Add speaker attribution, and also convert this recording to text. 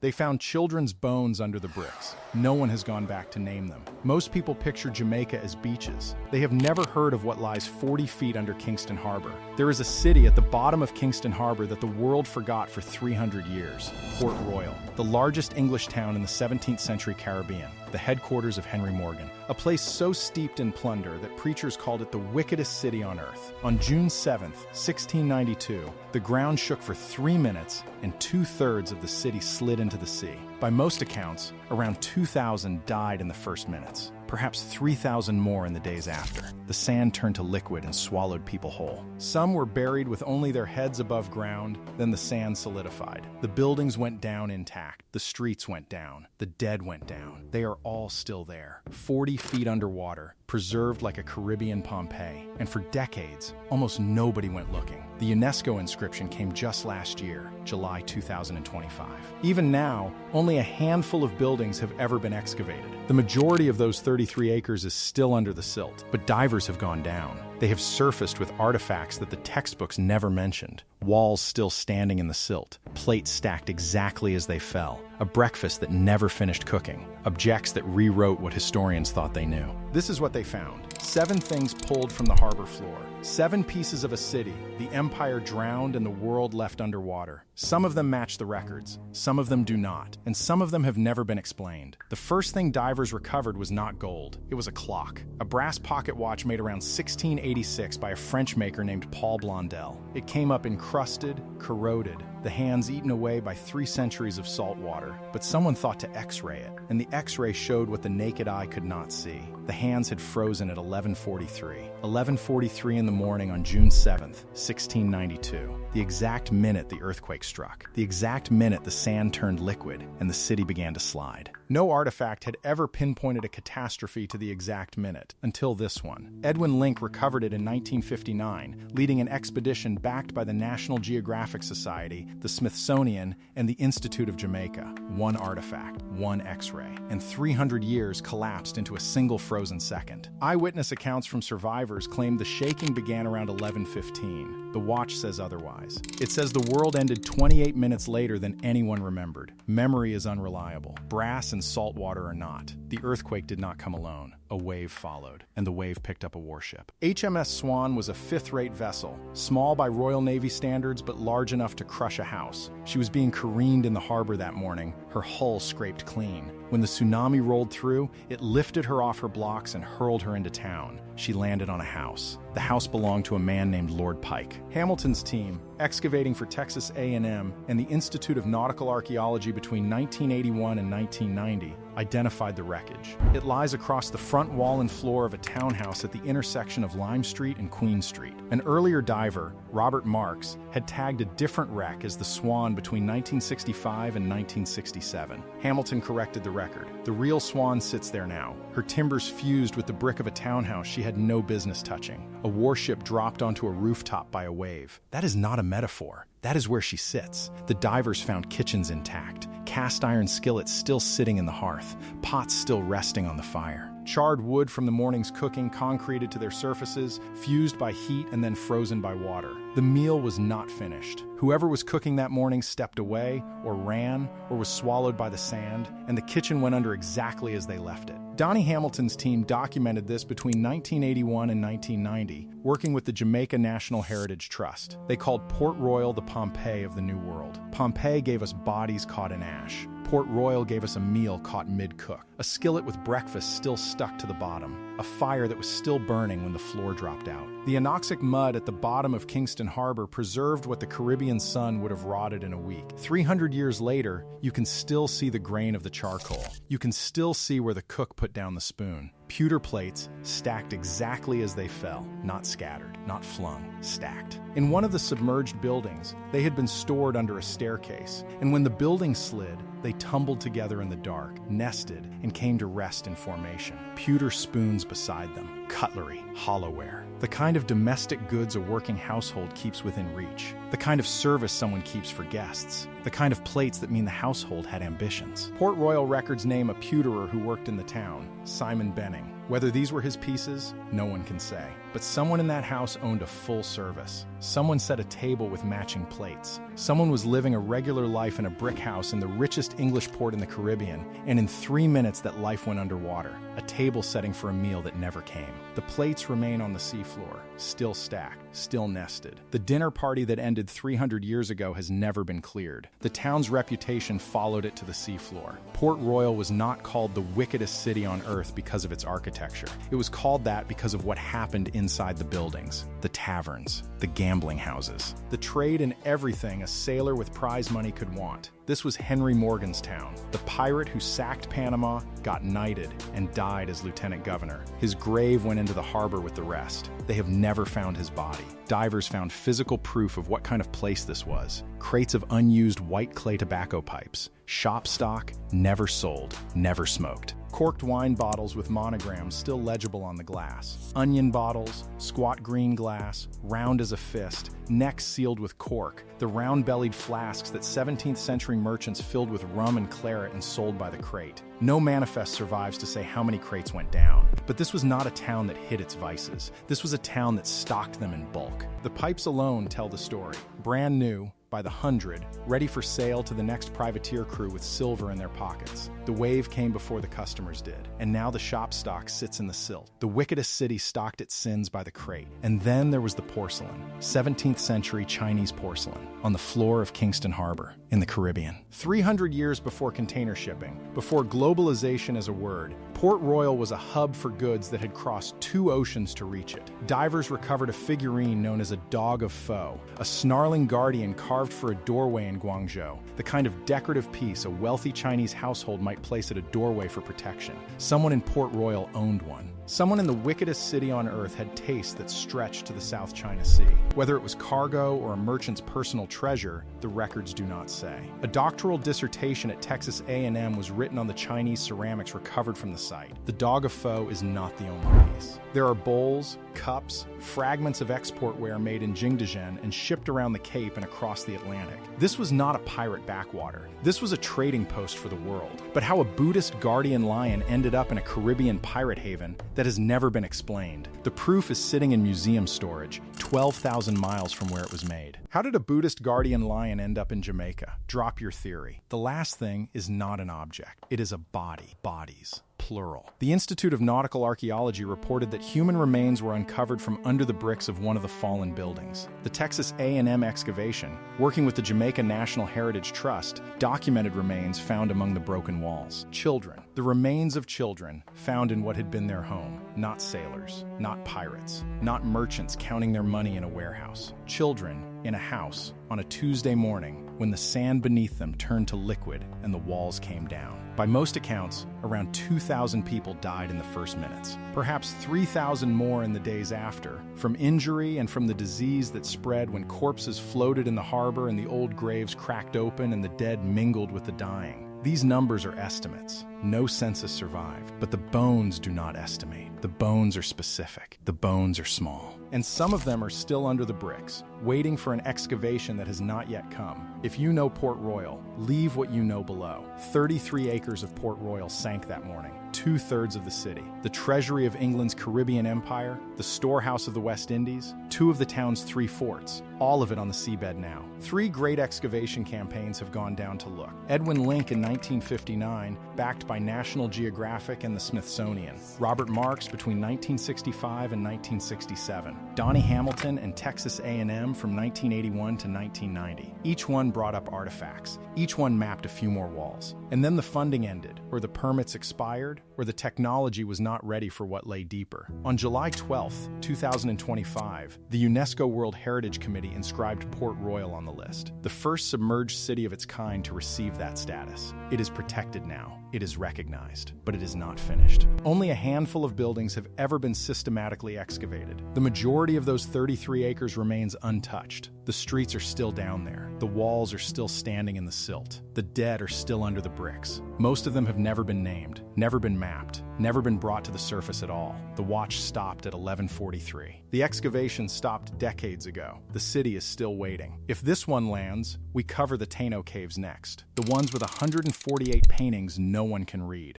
Speaker 1: They found children's bones under the bricks. No one has gone back to name them. Most people picture Jamaica as beaches. They have never heard of what lies 40 feet under Kingston Harbor. There is a city at the bottom of Kingston Harbor that the world forgot for 300 years, Port Royal, the largest English town in the 17th century Caribbean, the headquarters of Henry Morgan, a place so steeped in plunder that preachers called it the wickedest city on earth. On June 7th, 1692, the ground shook for 3 minutes and 2/3 of the city slid into the sea. By most accounts, around 2,000 died in the first minutes, perhaps 3,000 more in the days after. The sand turned to liquid and swallowed people whole. Some were buried with only their heads above ground, then the sand solidified. The buildings went down intact, the streets went down, the dead went down. They are all still there, 40 feet underwater, preserved like a Caribbean Pompeii. And for decades, almost nobody went looking. The UNESCO inscription came just last year, July 2025. Even now, only a handful of buildings have ever been excavated. The majority of those 33 acres is still under the silt, but divers have gone down. They have surfaced with artifacts that the textbooks never mentioned. Walls still standing in the silt, plates stacked exactly as they fell, a breakfast that never finished cooking, objects that rewrote what historians thought they knew. This is what they found. 7 things pulled from the harbor floor. 7 pieces of a city, the empire drowned and the world left underwater. Some of them match the records, some of them do not, and some of them have never been explained. The first thing divers recovered was not gold, it was a clock. A brass pocket watch made around 1686 by a French maker named Paul Blondel. It came up encrusted, corroded, the hands eaten away by 3 centuries of salt water. But someone thought to X-ray it, and the X-ray showed what the naked eye could not see. The hands had frozen at 11:43. 11:43 in the morning on June 7th, 1692. The exact minute the earthquake struck. The exact minute the sand turned liquid and the city began to slide. No artifact had ever pinpointed a catastrophe to the exact minute, until this one. Edwin Link recovered it in 1959, leading an expedition backed by the National Geographic Society, the Smithsonian, and the Institute of Jamaica. 1 artifact, 1 X-ray, and 300 years collapsed into a single frozen second. Eyewitness accounts from survivors claim the shaking began around 11:15. The watch says otherwise. It says the world ended 28 minutes later than anyone remembered. Memory is unreliable. Brass and salt water are not. The earthquake did not come alone. A wave followed, and the wave picked up a warship. HMS Swan was a 5th-rate vessel, small by Royal Navy standards but large enough to crush a house. She was being careened in the harbor that morning, her hull scraped clean. When the tsunami rolled through, it lifted her off her blocks and hurled her into town. She landed on a house. The house belonged to a man named Lord Pike. Hamilton's team, excavating for Texas A&M and the Institute of Nautical Archaeology between 1981 and 1990, identified the wreckage. It lies across the front wall and floor of a townhouse at the intersection of Lime Street and Queen Street. An earlier diver, Robert Marks, had tagged a different wreck as the Swan between 1965 and 1967. Hamilton corrected the record. The real Swan sits there now, her timbers fused with the brick of a townhouse she had no business touching. A warship dropped onto a rooftop by a wave. That is not a metaphor. That is where she sits. The divers found kitchens intact, cast iron skillets still sitting in the hearth, pots still resting on the fire. Charred wood from the morning's cooking concreted to their surfaces, fused by heat and then frozen by water. The meal was not finished. Whoever was cooking that morning stepped away, or ran, or was swallowed by the sand, and the kitchen went under exactly as they left it. Donny Hamilton's team documented this between 1981 and 1990, working with the Jamaica National Heritage Trust. They called Port Royal the Pompeii of the New World. Pompeii gave us bodies caught in ash. Port Royal gave us a meal caught mid-cook, a skillet with breakfast still stuck to the bottom, a fire that was still burning when the floor dropped out. The anoxic mud at the bottom of Kingston Harbor preserved what the Caribbean sun would have rotted in a week. 300 years later, you can still see the grain of the charcoal. You can still see where the cook put down the spoon. Pewter plates stacked exactly as they fell, not scattered, not flung, stacked. In one of the submerged buildings, they had been stored under a staircase, and when the building slid, they tumbled together in the dark, nested, and came to rest in formation. Pewter spoons beside them, cutlery, hollowware, the kind of domestic goods a working household keeps within reach, the kind of service someone keeps for guests, the kind of plates that mean the household had ambitions. Port Royal records name a pewterer who worked in the town, Simon Benning. Whether these were his pieces, no one can say. But someone in that house owned a full service. Someone set a table with matching plates. Someone was living a regular life in a brick house in the richest English port in the Caribbean, and in 3 minutes that life went underwater, a table setting for a meal that never came. The plates remain on the seafloor, still stacked, still nested. The dinner party that ended 300 years ago has never been cleared. The town's reputation followed it to the seafloor. Port Royal was not called the wickedest city on earth because of its architecture. It was called that because of what happened inside the buildings, the taverns, the gambling houses, the trade in everything a sailor with prize money could want. This was Henry Morgan's town, the pirate who sacked Panama, got knighted, and died as lieutenant governor. His grave went into the harbor with the rest. They have never found his body. Divers found physical proof of what kind of place this was. Crates of unused white clay tobacco pipes. Shop stock, never sold, never smoked. Corked wine bottles with monograms still legible on the glass. Onion bottles, squat green glass, round as a fist, necks sealed with cork. The round-bellied flasks that 17th century merchants filled with rum and claret and sold by the crate. No manifest survives to say how many crates went down. But this was not a town that hid its vices. This was a town that stocked them in bulk. The pipes alone tell the story. Brand new, by the hundred, ready for sale to the next privateer crew with silver in their pockets. The wave came before the customers did, and now the shop stock sits in the silt. The wickedest city stocked its sins by the crate. And then there was the porcelain, 17th century Chinese porcelain, on the floor of Kingston Harbor, in the Caribbean. 300 years before container shipping, before globalization as a word, Port Royal was a hub for goods that had crossed 2 oceans to reach it. Divers recovered a figurine known as a dog of foe, a snarling guardian carved for a doorway in Guangzhou, the kind of decorative piece a wealthy Chinese household might place at a doorway for protection. Someone in Port Royal owned one. Someone in the wickedest city on earth had tastes that stretched to the South China Sea. Whether it was cargo or a merchant's personal treasure, the records do not say. A doctoral dissertation at Texas A&M was written on the Chinese ceramics recovered from the site. The dog of foe is not the only piece. There are bowls, cups, fragments of export ware made in Jingdezhen and shipped around the Cape and across the Atlantic. This was not a pirate backwater. This was a trading post for the world. But how a Buddhist guardian lion ended up in a Caribbean pirate haven, that has never been explained. The proof is sitting in museum storage, 12,000 miles from where it was made. How did a Buddhist guardian lion end up in Jamaica? Drop your theory. The last thing is not an object. It is a body. Bodies. Plural. The Institute of Nautical Archaeology reported that human remains were uncovered from under the bricks of one of the fallen buildings. The Texas A&M excavation, working with the Jamaica National Heritage Trust, documented remains found among the broken walls. Children. The remains of children found in what had been their home. Not sailors, not pirates, not merchants counting their money in a warehouse. Children in a house on a Tuesday morning when the sand beneath them turned to liquid and the walls came down. By most accounts, around 2,000 people died in the first minutes, perhaps 3,000 more in the days after, from injury and from the disease that spread when corpses floated in the harbor and the old graves cracked open and the dead mingled with the dying. These numbers are estimates. No census survived, but the bones do not estimate. The bones are specific. The bones are small. And some of them are still under the bricks, waiting for an excavation that has not yet come. If you know Port Royal, leave what you know below. 33 acres of Port Royal sank that morning, 2/3 of the city. The treasury of England's Caribbean Empire, the storehouse of the West Indies, 2 of the town's 3 forts, all of it on the seabed now. 3 great excavation campaigns have gone down to look. Edwin Link in 1959, backed by National Geographic and the Smithsonian. Robert Marks between 1965 and 1967. Donny Hamilton and Texas A&M from 1981 to 1990. Each one brought up artifacts. Each one mapped a few more walls. And then the funding ended, or the permits expired, or the technology was not ready for what lay deeper. On July 12th, 2025, the UNESCO World Heritage Committee inscribed Port Royal on the list, the first submerged city of its kind to receive that status. It is protected now. It is recognized, but it is not finished. Only a handful of buildings have ever been systematically excavated. The majority of those 33 acres remains untouched. The streets are still down there. The walls are still standing in the silt. The dead are still under the bricks. Most of them have never been named, never been mapped, never been brought to the surface at all. The watch stopped at 11:43. The excavation stopped decades ago. The city is still waiting. If this one lands, we cover the Taino caves next. The ones with 148 paintings no one can read.